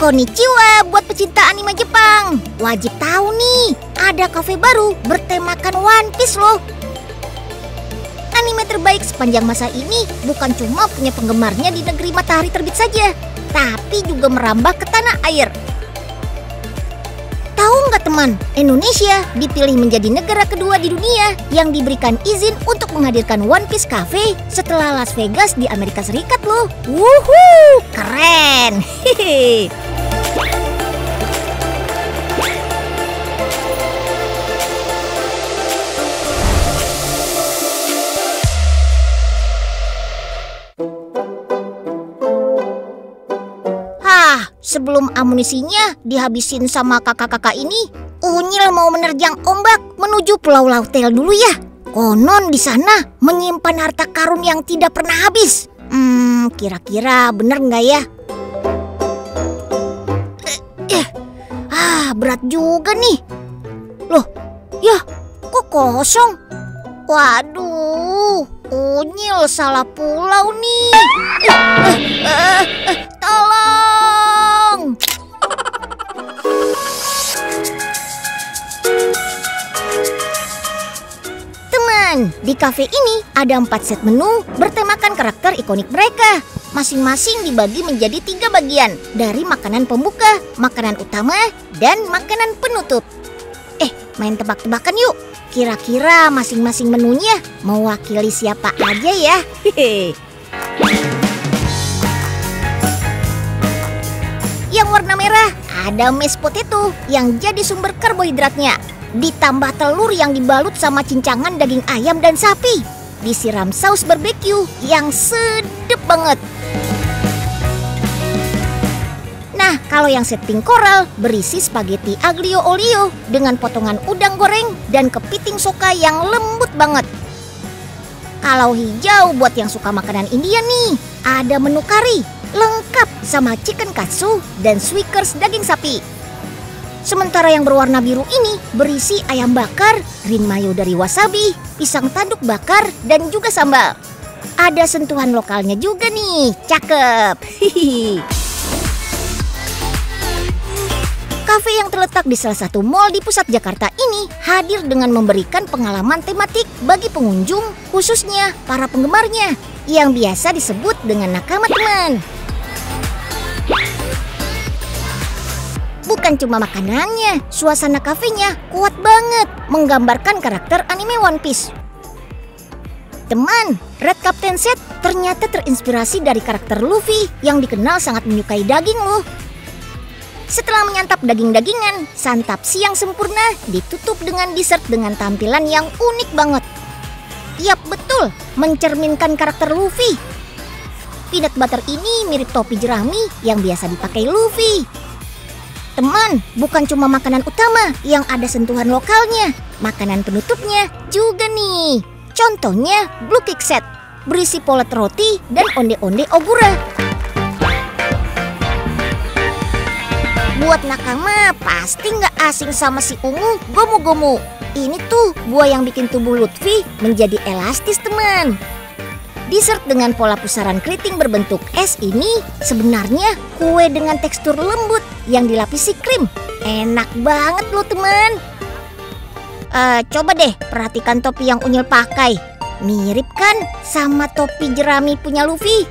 Konnichiwa buat pecinta anime Jepang. Wajib tahu nih, ada kafe baru bertemakan One Piece loh. Anime terbaik sepanjang masa ini bukan cuma punya penggemarnya di negeri matahari terbit saja, tapi juga merambah ke tanah air. Tahu nggak teman, Indonesia dipilih menjadi negara kedua di dunia yang diberikan izin untuk menghadirkan One Piece Cafe setelah Las Vegas di Amerika Serikat loh. Wuhuu, keren. Hehehe. Sebelum amunisinya dihabisin sama kakak-kakak ini, Unyil mau menerjang ombak menuju Pulau Lautel dulu ya. Konon di sana menyimpan harta karun yang tidak pernah habis. Kira-kira bener nggak ya? Berat juga nih. Loh, ya kok kosong? Waduh, Unyil salah pulau nih. Tolong! Teman, di kafe ini ada 4 set menu bertemakan karakter ikonik mereka. Masing-masing dibagi menjadi 3 bagian dari makanan pembuka, makanan utama, dan makanan penutup. Main tebak-tebakan yuk. Kira-kira masing-masing menunya mewakili siapa aja ya? Yang warna merah ada mashed potato yang jadi sumber karbohidratnya. Ditambah telur yang dibalut sama cincangan daging ayam dan sapi. Disiram saus barbeque yang sedep banget. Nah, kalau yang setting koral berisi spaghetti aglio olio dengan potongan udang goreng dan kepiting soka yang lembut banget. Kalau hijau buat yang suka makanan India nih, ada menu kari lengkap sama chicken katsu dan Swickers daging sapi. Sementara yang berwarna biru ini berisi ayam bakar, rin mayo dari wasabi, pisang tanduk bakar, dan juga sambal. Ada sentuhan lokalnya juga nih, cakep. Kafe yang terletak di salah satu mal di pusat Jakarta ini hadir dengan memberikan pengalaman tematik bagi pengunjung, khususnya para penggemarnya, yang biasa disebut dengan nakama teman. Bukan cuma makanannya, suasana kafenya kuat banget menggambarkan karakter anime One Piece. Teman, Red Captain Set ternyata terinspirasi dari karakter Luffy yang dikenal sangat menyukai daging loh. Setelah menyantap daging-dagingan, santap siang sempurna ditutup dengan dessert dengan tampilan yang unik banget. Yap, betul, mencerminkan karakter Luffy. Peanut butter ini mirip topi jerami yang biasa dipakai Luffy. Teman, bukan cuma makanan utama yang ada sentuhan lokalnya, makanan penutupnya juga nih. Contohnya Blue Cake Set, berisi polet roti dan onde-onde ogura. Buat nakama pasti nggak asing sama si ungu gomu-gomu. Ini tuh buah yang bikin tubuh Luffy menjadi elastis teman. Dessert dengan pola pusaran keriting berbentuk es ini sebenarnya kue dengan tekstur lembut yang dilapisi krim. Enak banget loh teman. Coba deh perhatikan topi yang Unyil pakai. Mirip kan sama topi jerami punya Luffy?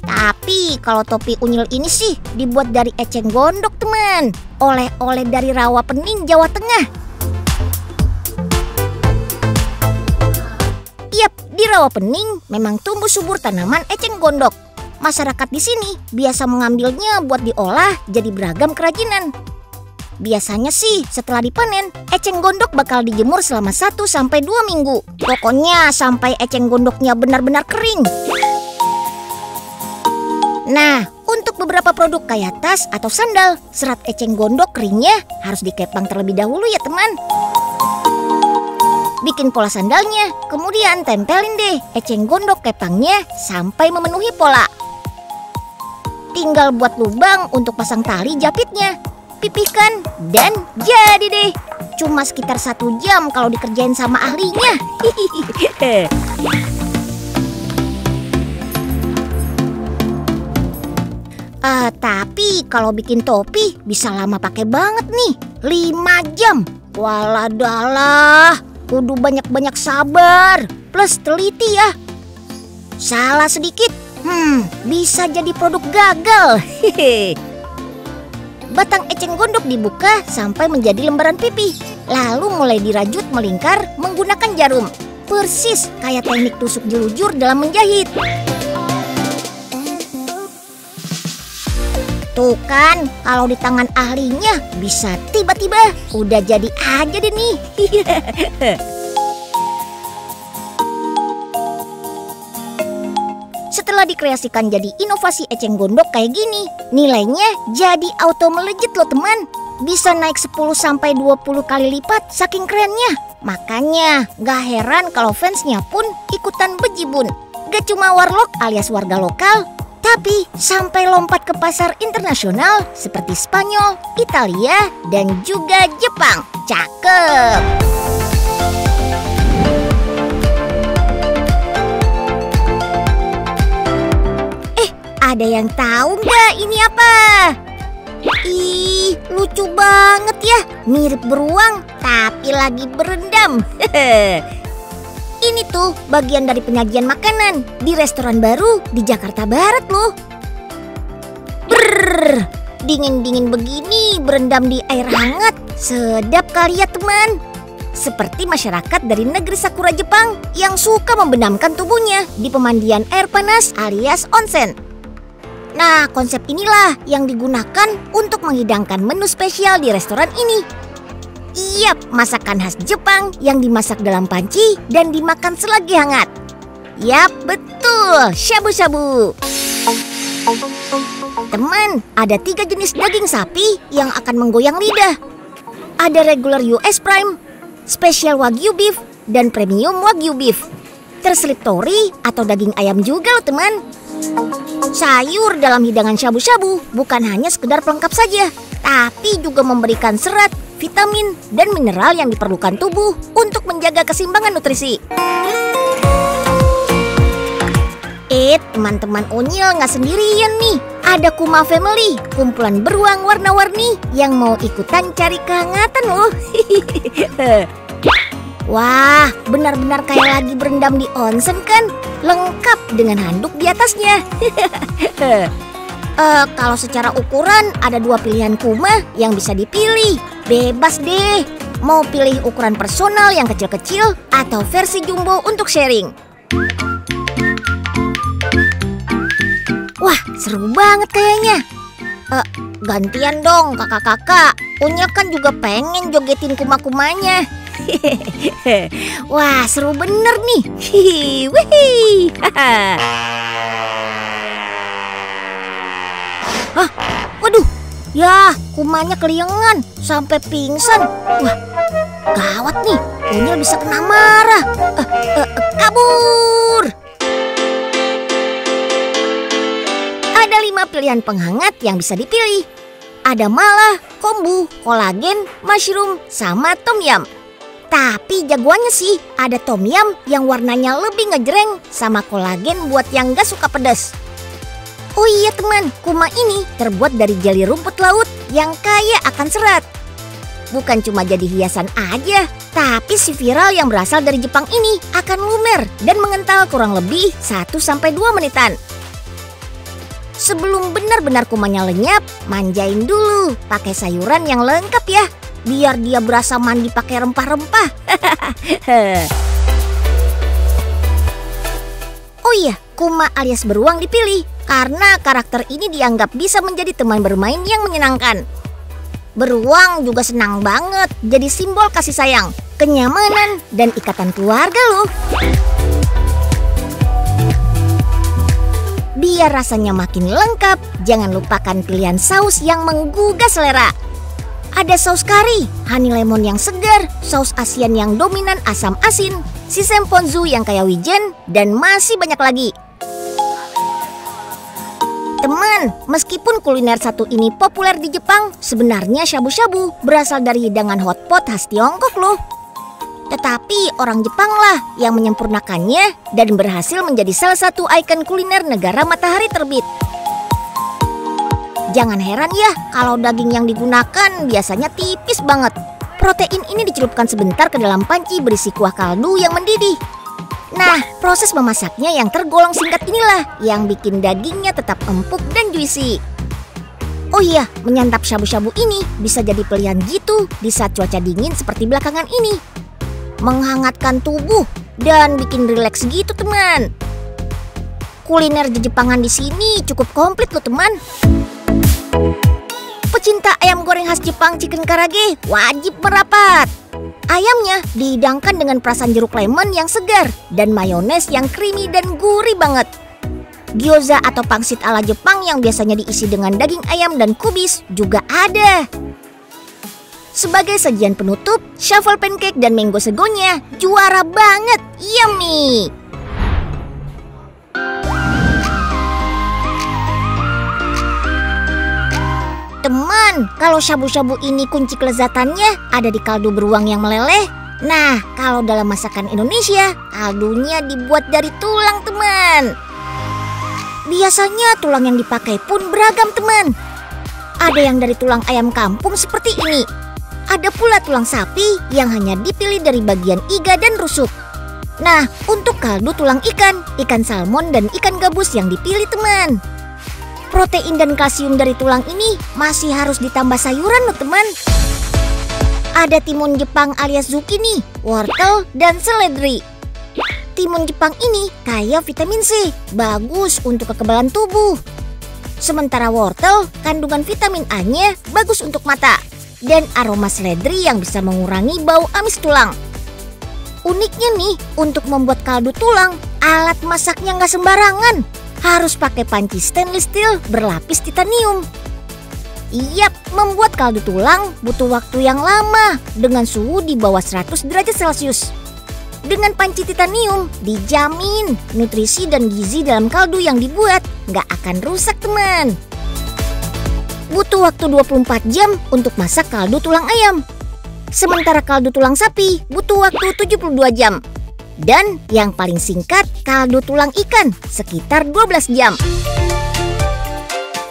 Tapi kalau topi Unyil ini sih dibuat dari eceng gondok teman. Oleh-oleh dari Rawapening, Jawa Tengah. Yap, di Rawapening memang tumbuh subur tanaman eceng gondok. Masyarakat di sini biasa mengambilnya buat diolah jadi beragam kerajinan. Biasanya sih setelah dipanen, eceng gondok bakal dijemur selama 1-2 minggu. Pokoknya sampai eceng gondoknya benar-benar kering. Nah, untuk beberapa produk kayak tas atau sandal, serat eceng gondok keringnya harus dikepang terlebih dahulu ya teman. Bikin pola sandalnya, kemudian tempelin deh eceng gondok kepangnya sampai memenuhi pola. Tinggal buat lubang untuk pasang tali japitnya, pipihkan, dan jadi deh. Cuma sekitar 1 jam kalau dikerjain sama ahlinya. Tapi kalau bikin topi bisa lama pakai banget nih. 5 jam. Waladalah, kudu banyak-banyak sabar. Plus teliti ya. Salah sedikit, bisa jadi produk gagal. Batang eceng gondok dibuka sampai menjadi lembaran pipi. Lalu mulai dirajut melingkar menggunakan jarum. Persis kayak teknik tusuk jelujur dalam menjahit. Tuh kan, kalau di tangan ahlinya bisa tiba-tiba udah jadi aja deh nih. Setelah dikreasikan jadi inovasi eceng gondok kayak gini, nilainya jadi auto melejit loh teman. Bisa naik 10-20 kali lipat saking kerennya. Makanya gak heran kalau fansnya pun ikutan bejibun. Gak cuma warlock alias warga lokal, tapi sampai lompat ke pasar internasional seperti Spanyol, Italia, dan juga Jepang. Cakep! Ada yang tahu nggak ini apa? Ih, lucu banget ya. Mirip beruang, tapi lagi berendam. Ini tuh bagian dari penyajian makanan di restoran baru di Jakarta Barat loh. Brrr, dingin-dingin begini berendam di air hangat. Sedap kali ya teman. Seperti masyarakat dari negeri Sakura Jepang yang suka membenamkan tubuhnya di pemandian air panas alias onsen. Nah, konsep inilah yang digunakan untuk menghidangkan menu spesial di restoran ini. Yap, masakan khas Jepang yang dimasak dalam panci dan dimakan selagi hangat. Yap, betul, shabu-shabu. Teman, ada 3 jenis daging sapi yang akan menggoyang lidah. Ada regular US Prime, Special Wagyu Beef, dan Premium Wagyu Beef. Terselip tori atau daging ayam juga loh teman. Sayur dalam hidangan shabu-shabu bukan hanya sekedar pelengkap saja, tapi juga memberikan serat, vitamin, dan mineral yang diperlukan tubuh untuk menjaga keseimbangan nutrisi. Teman-teman Unyil nggak sendirian nih. Ada Kuma Family, kumpulan beruang warna-warni yang mau ikutan cari kehangatan loh. Wah, benar-benar kayak lagi berendam di onsen kan? Lengkap dengan handuk di atasnya. Kalau secara ukuran ada 2 pilihan kuma yang bisa dipilih. Bebas deh, mau pilih ukuran personal yang kecil-kecil atau versi jumbo untuk sharing. Wah, seru banget kayaknya. Gantian dong kakak-kakak. Unya kan juga pengen jogetin kuma-kumanya. Wah, seru bener nih. Hah, waduh, ya kumanya keliengan sampai pingsan. Wah, gawat nih, Unyil bisa kena marah. Kabur. Ada 5 pilihan penghangat yang bisa dipilih. Ada mala, kombu, kolagen, mushroom, sama tom yum. Tapi jagoannya sih ada tom yum yang warnanya lebih ngejreng sama kolagen buat yang gak suka pedas. Oh iya teman, kuma ini terbuat dari jeli rumput laut yang kaya akan serat. Bukan cuma jadi hiasan aja, tapi si viral yang berasal dari Jepang ini akan lumer dan mengental kurang lebih 1-2 menitan. Sebelum benar-benar kumanya lenyap, manjain dulu pakai sayuran yang lengkap ya, biar dia berasa mandi pakai rempah-rempah. Oh iya, kuma alias beruang dipilih karena karakter ini dianggap bisa menjadi teman bermain yang menyenangkan. Beruang juga senang banget jadi simbol kasih sayang, kenyamanan, dan ikatan keluarga loh. Biar rasanya makin lengkap, jangan lupakan pilihan saus yang menggugah selera. Ada saus kari, honey lemon yang segar, saus Asian yang dominan asam asin, sisem ponzu yang kayak wijen, dan masih banyak lagi. Teman, meskipun kuliner satu ini populer di Jepang, sebenarnya shabu-shabu berasal dari hidangan hotpot khas Tiongkok loh. Tetapi orang Jepang lah yang menyempurnakannya dan berhasil menjadi salah satu ikon kuliner negara matahari terbit. Jangan heran ya kalau daging yang digunakan biasanya tipis banget. Protein ini dicelupkan sebentar ke dalam panci berisi kuah kaldu yang mendidih. Nah, proses memasaknya yang tergolong singkat inilah yang bikin dagingnya tetap empuk dan juicy. Oh iya, menyantap shabu-shabu ini bisa jadi pilihan gitu di saat cuaca dingin seperti belakangan ini. Menghangatkan tubuh dan bikin rileks gitu teman. Kuliner Jepangan di sini cukup komplit loh teman. Pecinta ayam goreng khas Jepang chicken karage wajib merapat. Ayamnya dihidangkan dengan perasan jeruk lemon yang segar dan mayones yang creamy dan gurih banget. Gyoza atau pangsit ala Jepang yang biasanya diisi dengan daging ayam dan kubis juga ada. Sebagai sajian penutup, shuffle pancake dan mango segonya juara banget, yummy! Teman, kalau shabu-shabu ini kunci kelezatannya ada di kaldu beruang yang meleleh. Nah, kalau dalam masakan Indonesia, kaldunya dibuat dari tulang teman. Biasanya tulang yang dipakai pun beragam teman. Ada yang dari tulang ayam kampung seperti ini. Ada pula tulang sapi yang hanya dipilih dari bagian iga dan rusuk. Nah, untuk kaldu tulang ikan salmon dan ikan gabus yang dipilih teman. Protein dan kalsium dari tulang ini masih harus ditambah sayuran loh teman. Ada timun Jepang alias zucchini, wortel, dan seledri. Timun Jepang ini kaya vitamin C, bagus untuk kekebalan tubuh. Sementara wortel, kandungan vitamin A-nya bagus untuk mata. Dan aroma seledri yang bisa mengurangi bau amis tulang. Uniknya nih, untuk membuat kaldu tulang, alat masaknya nggak sembarangan. Harus pakai panci stainless steel berlapis titanium. Yap, membuat kaldu tulang butuh waktu yang lama dengan suhu di bawah 100 derajat Celcius. Dengan panci titanium, dijamin nutrisi dan gizi dalam kaldu yang dibuat nggak akan rusak teman. Butuh waktu 24 jam untuk masak kaldu tulang ayam. Sementara kaldu tulang sapi butuh waktu 72 jam. Dan yang paling singkat, kaldu tulang ikan sekitar 12 jam.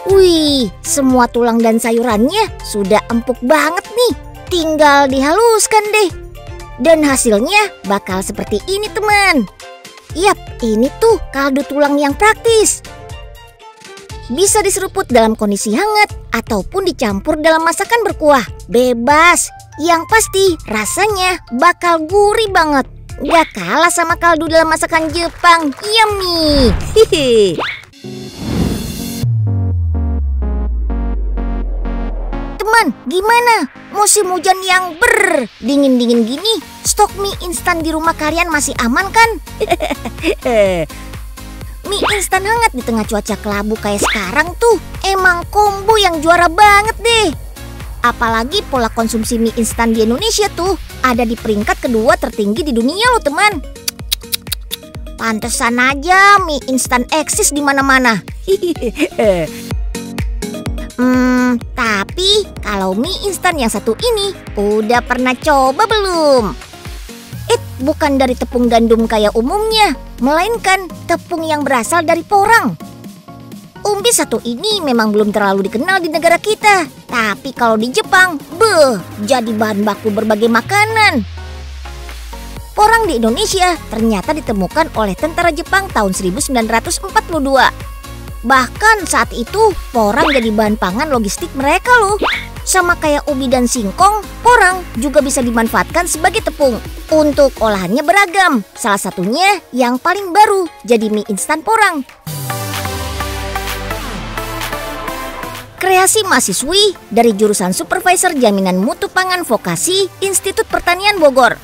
Wih, semua tulang dan sayurannya sudah empuk banget nih. Tinggal dihaluskan deh. Dan hasilnya bakal seperti ini teman. Yap, ini tuh kaldu tulang yang praktis. Bisa diseruput dalam kondisi hangat ataupun dicampur dalam masakan berkuah. Bebas, yang pasti rasanya bakal gurih banget. Gak kalah sama kaldu dalam masakan Jepang, yummy. Hihi. Teman, gimana? Musim hujan yang dingin-dingin gini, stok mie instan di rumah kalian masih aman kan? Mie instan hangat di tengah cuaca kelabu kayak sekarang tuh emang combo yang juara banget deh. Apalagi pola konsumsi mie instan di Indonesia tuh ada di peringkat kedua tertinggi di dunia loh teman. Pantesan aja mie instan eksis di mana-mana. Tapi kalau mie instan yang satu ini udah pernah coba belum? Bukan dari tepung gandum kayak umumnya, melainkan tepung yang berasal dari porang. Umbis satu ini memang belum terlalu dikenal di negara kita, tapi kalau di Jepang, jadi bahan baku berbagai makanan. Porang di Indonesia ternyata ditemukan oleh tentara Jepang tahun 1942. Bahkan saat itu, porang jadi bahan pangan logistik mereka loh. Sama kayak ubi dan singkong, porang juga bisa dimanfaatkan sebagai tepung. Untuk olahannya beragam, salah satunya yang paling baru jadi mie instan porang. Kreasi mahasiswi dari jurusan Supervisor Jaminan Mutu Pangan Vokasi Institut Pertanian Bogor.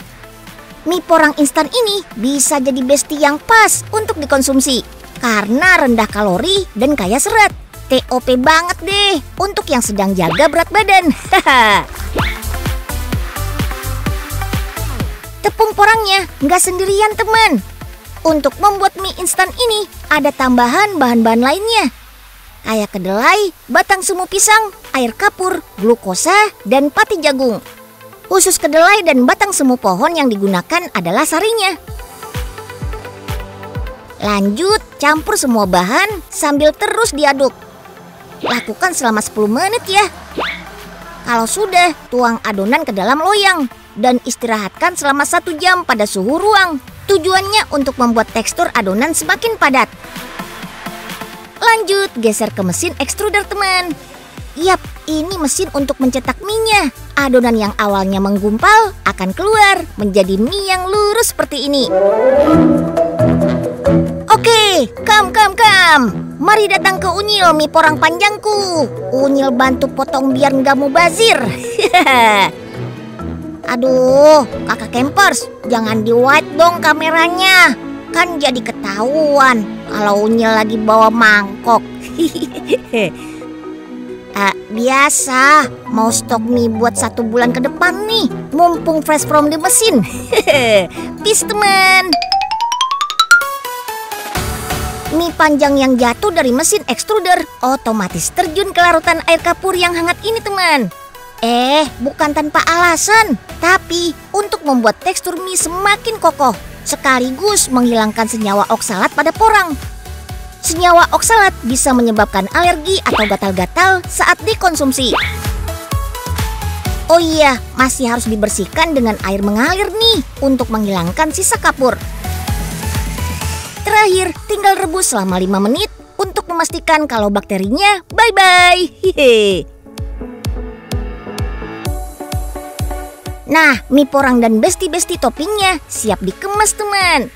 Mie porang instan ini bisa jadi besti yang pas untuk dikonsumsi karena rendah kalori dan kaya serat. TOP banget deh untuk yang sedang jaga berat badan. Tepung porangnya nggak sendirian teman. Untuk membuat mie instan ini ada tambahan bahan-bahan lainnya. Kayak kedelai, batang semu pisang, air kapur, glukosa, dan pati jagung. Khusus kedelai dan batang semu pohon yang digunakan adalah sarinya. Lanjut, campur semua bahan sambil terus diaduk. lakukan selama 10 menit ya. Kalau sudah, tuang adonan ke dalam loyang dan istirahatkan selama 1 jam pada suhu ruang. Tujuannya untuk membuat tekstur adonan semakin padat. Lanjut, geser ke mesin ekstruder teman. Yap, ini mesin untuk mencetak mie-nya. Adonan yang awalnya menggumpal akan keluar menjadi mie yang lurus seperti ini. Oke, kam. Mari datang ke Unyil, mie porang panjangku. Unyil bantu potong biar nggak mubazir. Aduh, kakak campers, jangan di-wide dong kameranya. Kan jadi ketahuan kalau Unyil lagi bawa mangkok. Biasa, mau stok mie buat 1 bulan ke depan nih. Mumpung fresh from the mesin. Peace teman. Mie panjang yang jatuh dari mesin ekstruder otomatis terjun ke larutan air kapur yang hangat ini teman. Bukan tanpa alasan, tapi untuk membuat tekstur mie semakin kokoh, sekaligus menghilangkan senyawa oksalat pada porang. Senyawa oksalat bisa menyebabkan alergi atau gatal-gatal saat dikonsumsi. Oh iya, masih harus dibersihkan dengan air mengalir nih untuk menghilangkan sisa kapur. Terakhir, tinggal rebus selama 5 menit untuk memastikan kalau bakterinya bye-bye. Nah, mie porang dan besti-besti toppingnya siap dikemas teman.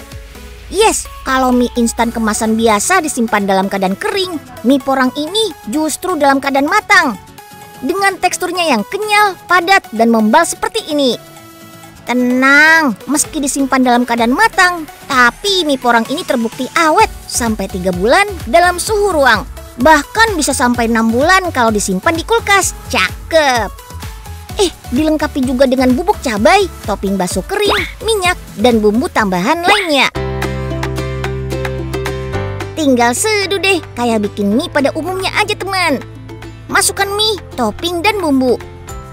Yes, kalau mie instan kemasan biasa disimpan dalam keadaan kering, mie porang ini justru dalam keadaan matang. Dengan teksturnya yang kenyal, padat, dan membal seperti ini. Tenang, meski disimpan dalam keadaan matang, tapi mie porang ini terbukti awet sampai 3 bulan dalam suhu ruang. Bahkan bisa sampai 6 bulan kalau disimpan di kulkas. Cakep! Dilengkapi juga dengan bubuk cabai, topping bakso kering, minyak, dan bumbu tambahan lainnya. Tinggal seduh deh, kayak bikin mie pada umumnya aja teman. Masukkan mie, topping, dan bumbu.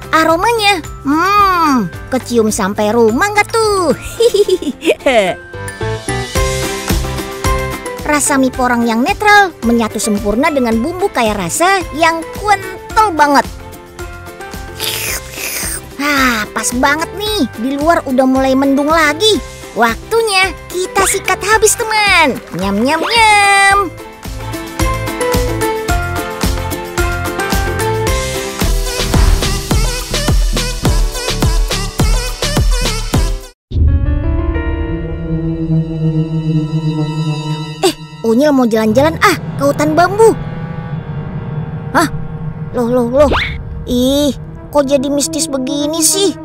Aromanya, kecium sampai rumah nggak tuh? Rasa mie porang yang netral menyatu sempurna dengan bumbu kaya rasa yang kental banget. Pas banget nih, di luar udah mulai mendung lagi. Waktunya kita sikat habis teman. Nyam. Unyil mau jalan-jalan ke hutan bambu. Loh. Kok jadi mistis begini sih?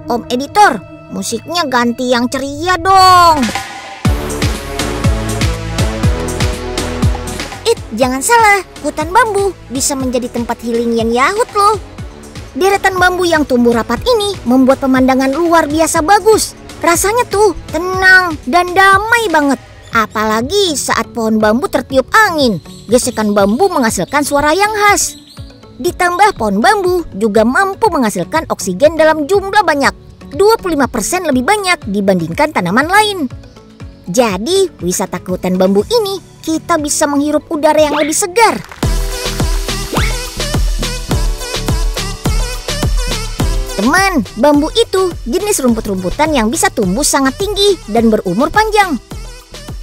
Om editor, musiknya ganti yang ceria dong. Jangan salah, hutan bambu bisa menjadi tempat healing yang yahut loh. Deretan bambu yang tumbuh rapat ini membuat pemandangan luar biasa bagus. Rasanya tuh tenang dan damai banget. Apalagi saat pohon bambu tertiup angin, gesekan bambu menghasilkan suara yang khas. Ditambah pohon bambu juga mampu menghasilkan oksigen dalam jumlah banyak, 25% lebih banyak dibandingkan tanaman lain. Jadi, wisata ke hutan bambu ini kita bisa menghirup udara yang lebih segar. Teman, bambu itu jenis rumput-rumputan yang bisa tumbuh sangat tinggi dan berumur panjang.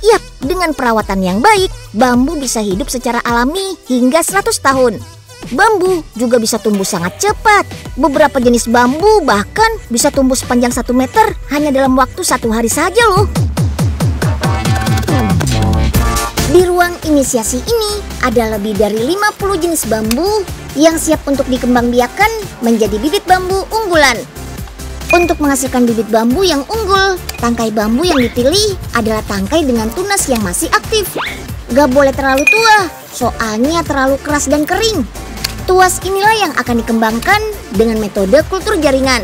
Yap, dengan perawatan yang baik, bambu bisa hidup secara alami hingga 100 tahun. Bambu juga bisa tumbuh sangat cepat. Beberapa jenis bambu bahkan bisa tumbuh sepanjang 1 meter hanya dalam waktu 1 hari saja loh. Di ruang inisiasi ini ada lebih dari 50 jenis bambu yang siap untuk dikembangbiakan menjadi bibit bambu unggulan. Untuk menghasilkan bibit bambu yang unggul, tangkai bambu yang dipilih adalah tangkai dengan tunas yang masih aktif. Gak boleh terlalu tua, soalnya terlalu keras dan kering. Tuas inilah yang akan dikembangkan dengan metode kultur jaringan.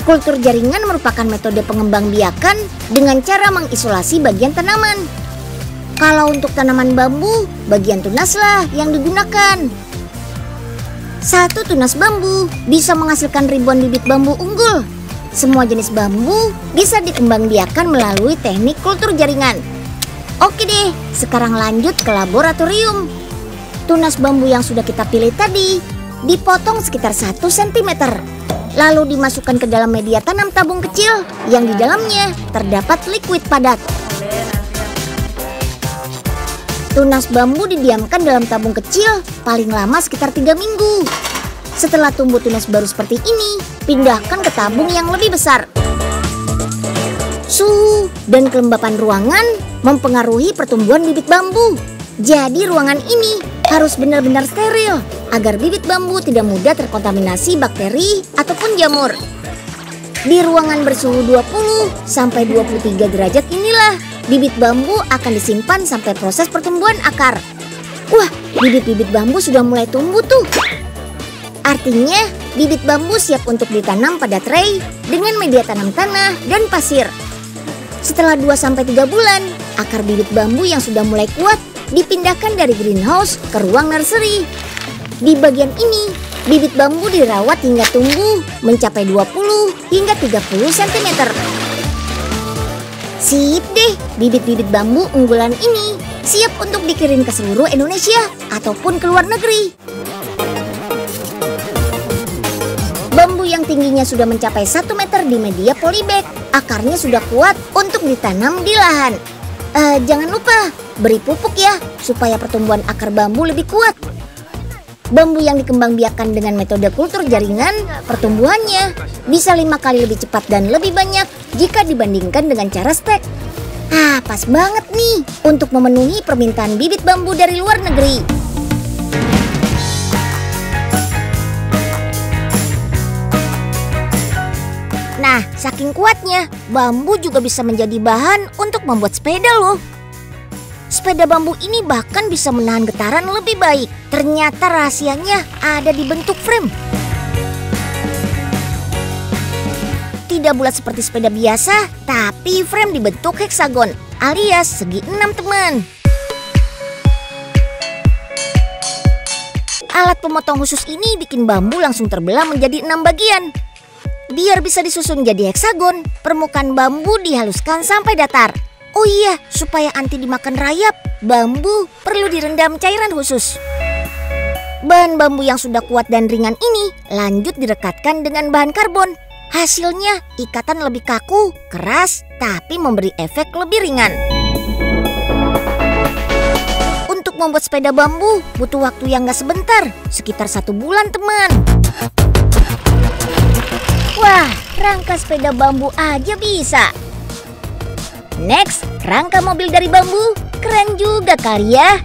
Kultur jaringan merupakan metode pengembangbiakan dengan cara mengisolasi bagian tanaman. Kalau untuk tanaman bambu, bagian tunaslah yang digunakan. Satu tunas bambu bisa menghasilkan ribuan bibit bambu unggul. Semua jenis bambu bisa dikembangbiakan melalui teknik kultur jaringan. Oke deh, sekarang lanjut ke laboratorium. Tunas bambu yang sudah kita pilih tadi dipotong sekitar 1 cm. Lalu dimasukkan ke dalam media tanam tabung kecil yang di dalamnya terdapat liquid padat. Tunas bambu didiamkan dalam tabung kecil paling lama sekitar 3 minggu. Setelah tumbuh tunas baru seperti ini, pindahkan ke tabung yang lebih besar. Suhu dan kelembapan ruangan mempengaruhi pertumbuhan bibit bambu. Jadi ruangan ini harus benar-benar steril agar bibit bambu tidak mudah terkontaminasi bakteri ataupun jamur. Di ruangan bersuhu 20 sampai 23 derajat inilah bibit bambu akan disimpan sampai proses pertumbuhan akar. Wah, bibit-bibit bambu sudah mulai tumbuh tuh. Artinya, bibit bambu siap untuk ditanam pada tray dengan media tanam tanah dan pasir. Setelah 2-3 bulan, akar bibit bambu yang sudah mulai kuat dipindahkan dari greenhouse ke ruang nursery. Di bagian ini, bibit bambu dirawat hingga tumbuh mencapai 20 hingga 30 cm. Sip deh, bibit-bibit bambu unggulan ini siap untuk dikirim ke seluruh Indonesia ataupun ke luar negeri. Bambu yang tingginya sudah mencapai 1 meter di media polybag, akarnya sudah kuat untuk ditanam di lahan. Jangan lupa beri pupuk ya, supaya pertumbuhan akar bambu lebih kuat. Bambu yang dikembangbiakkan dengan metode kultur jaringan, pertumbuhannya bisa 5 kali lebih cepat dan lebih banyak jika dibandingkan dengan cara stek. Pas banget nih untuk memenuhi permintaan bibit bambu dari luar negeri. Nah, saking kuatnya, bambu juga bisa menjadi bahan untuk membuat sepeda loh. Sepeda bambu ini bahkan bisa menahan getaran lebih baik. Ternyata rahasianya ada di bentuk frame. Tidak bulat seperti sepeda biasa, tapi frame dibentuk heksagon alias segi 6 teman. Alat pemotong khusus ini bikin bambu langsung terbelah menjadi 6 bagian. Biar bisa disusun jadi heksagon, permukaan bambu dihaluskan sampai datar. Oh iya, supaya anti dimakan rayap, bambu perlu direndam cairan khusus. Bahan bambu yang sudah kuat dan ringan ini lanjut direkatkan dengan bahan karbon. Hasilnya ikatan lebih kaku, keras, tapi memberi efek lebih ringan. Untuk membuat sepeda bambu butuh waktu yang gak sebentar, sekitar 1 bulan teman. Wah, rangka sepeda bambu aja bisa. Next, rangka mobil dari bambu. Keren juga kali ya.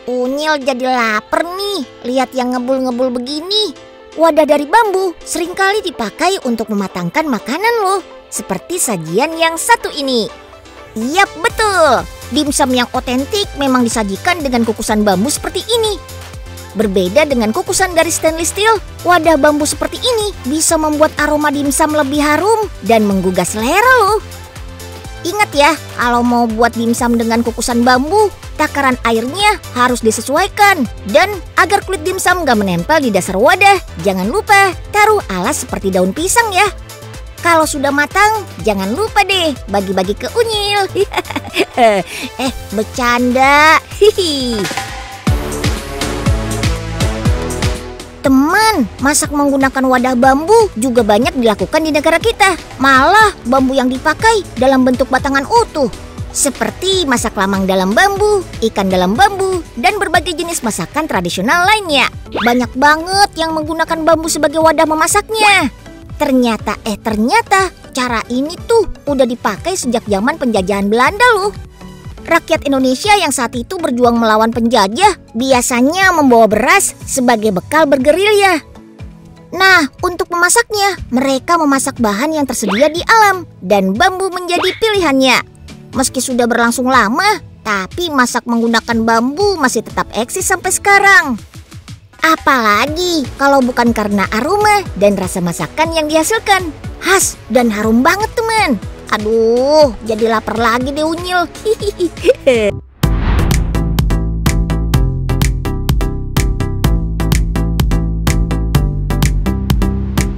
Unyil jadi lapar nih. Lihat yang ngebul-ngebul begini. Wadah dari bambu seringkali dipakai untuk mematangkan makanan loh. Seperti sajian yang satu ini. Yap, betul. Dimsum yang otentik memang disajikan dengan kukusan bambu seperti ini. Berbeda dengan kukusan dari stainless steel, wadah bambu seperti ini bisa membuat aroma dimsum lebih harum dan menggugah selera loh. Ingat ya, kalau mau buat dimsum dengan kukusan bambu, takaran airnya harus disesuaikan. Dan agar kulit dimsum gak menempel di dasar wadah, jangan lupa taruh alas seperti daun pisang ya. Kalau sudah matang, jangan lupa deh bagi-bagi ke Unyil. Bercanda. Teman, masak menggunakan wadah bambu juga banyak dilakukan di negara kita. Malah bambu yang dipakai dalam bentuk batangan utuh. Seperti masak lamang dalam bambu, ikan dalam bambu, dan berbagai jenis masakan tradisional lainnya. Banyak banget yang menggunakan bambu sebagai wadah memasaknya. Ternyata cara ini tuh udah dipakai sejak zaman penjajahan Belanda loh. Rakyat Indonesia yang saat itu berjuang melawan penjajah biasanya membawa beras sebagai bekal bergerilya. Nah, untuk memasaknya, mereka memasak bahan yang tersedia di alam dan bambu menjadi pilihannya. Meski sudah berlangsung lama, tapi masak menggunakan bambu masih tetap eksis sampai sekarang. Apalagi kalau bukan karena aroma dan rasa masakan yang dihasilkan. Khas dan harum banget teman. Aduh, jadi lapar lagi deh Unyil.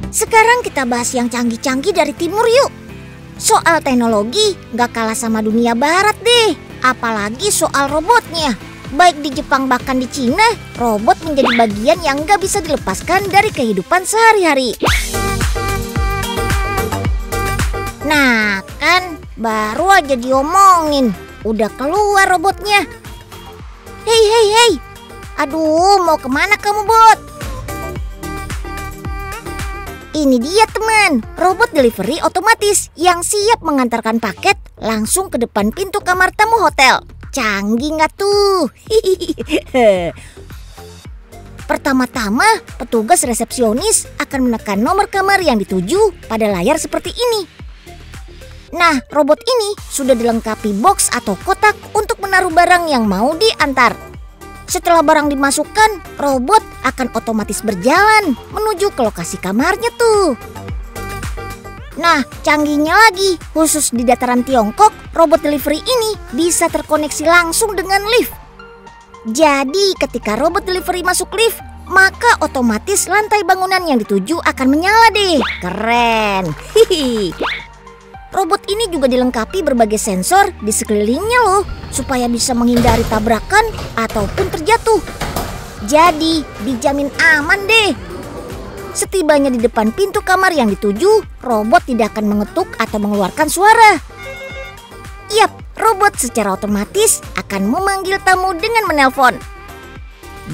Sekarang kita bahas yang canggih-canggih dari timur yuk. Soal teknologi gak kalah sama dunia barat deh. Apalagi soal robotnya. Baik di Jepang bahkan di Cina, robot menjadi bagian yang gak bisa dilepaskan dari kehidupan sehari-hari. Nah kan, baru aja diomongin, udah keluar robotnya. Hei, aduh mau kemana kamu bot? Ini dia teman, robot delivery otomatis yang siap mengantarkan paket langsung ke depan pintu kamar tamu hotel. Canggih nggak tuh? Pertama-tama, petugas resepsionis akan menekan nomor kamar yang dituju pada layar seperti ini. Nah, robot ini sudah dilengkapi box atau kotak untuk menaruh barang yang mau diantar. Setelah barang dimasukkan, robot akan otomatis berjalan menuju ke lokasi kamarnya tuh. Nah, canggihnya lagi, khusus di dataran Tiongkok, robot delivery ini bisa terkoneksi langsung dengan lift. Jadi, ketika robot delivery masuk lift, maka otomatis lantai bangunan yang dituju akan menyala deh. Keren. Hihi. Robot ini juga dilengkapi berbagai sensor di sekelilingnya loh, supaya bisa menghindari tabrakan ataupun terjatuh. Jadi, dijamin aman deh. Setibanya di depan pintu kamar yang dituju, robot tidak akan mengetuk atau mengeluarkan suara. Yap, robot secara otomatis akan memanggil tamu dengan menelpon.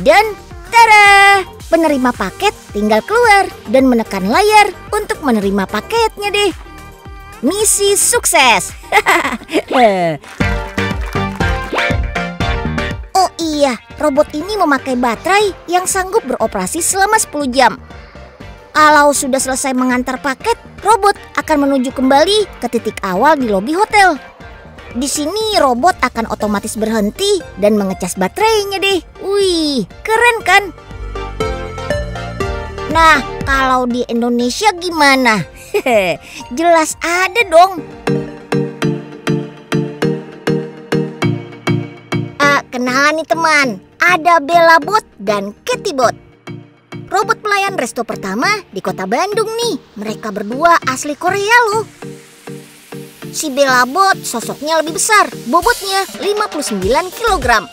Dan tada! Penerima paket tinggal keluar dan menekan layar untuk menerima paketnya deh. Misi sukses. Oh iya, robot ini memakai baterai yang sanggup beroperasi selama 10 jam. Kalau sudah selesai mengantar paket, robot akan menuju kembali ke titik awal di lobi hotel. Di sini robot akan otomatis berhenti dan mengecas baterainya deh. Wih, keren kan? Nah, kalau di Indonesia gimana? Jelas ada dong. Kenalan nih teman, ada Bella Bot dan Kitty Bot. Robot pelayan resto pertama di kota Bandung nih. Mereka berdua asli Korea loh. Si Bella Bot sosoknya lebih besar, bobotnya 59 kg.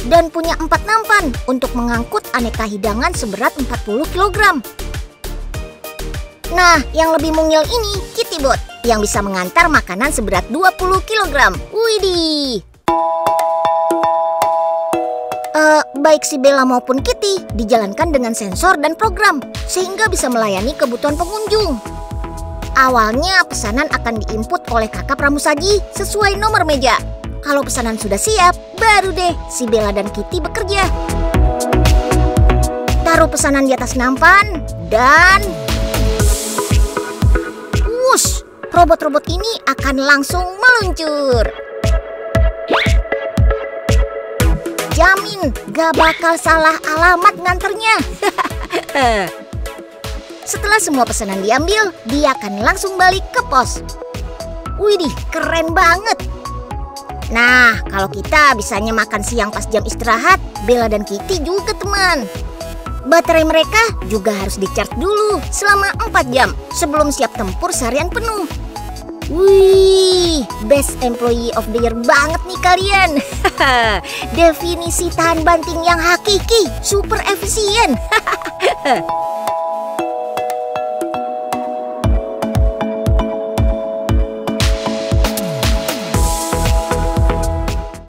Dan punya 4 nampan untuk mengangkut aneka hidangan seberat 40 kg. Nah, yang lebih mungil ini Kitty Bot yang bisa mengantar makanan seberat 20 kg. Widih. Baik si Bella maupun Kitty dijalankan dengan sensor dan program sehingga bisa melayani kebutuhan pengunjung. Awalnya pesanan akan diinput oleh kakak pramusaji sesuai nomor meja. Kalau pesanan sudah siap, baru deh si Bella dan Kitty bekerja. Taruh pesanan di atas nampan dan wush, robot-robot ini akan langsung meluncur. Jamin gak bakal salah alamat nganternya. Setelah semua pesanan diambil, dia akan langsung balik ke pos. Widih, keren banget. Nah, kalau kita bisanya makan siang pas jam istirahat, Bella dan Kitty juga teman. Baterai mereka juga harus di-charge dulu selama 4 jam sebelum siap tempur seharian penuh. Wih, best employee of the year banget nih kalian. Definisi tahan banting yang hakiki, super efisien.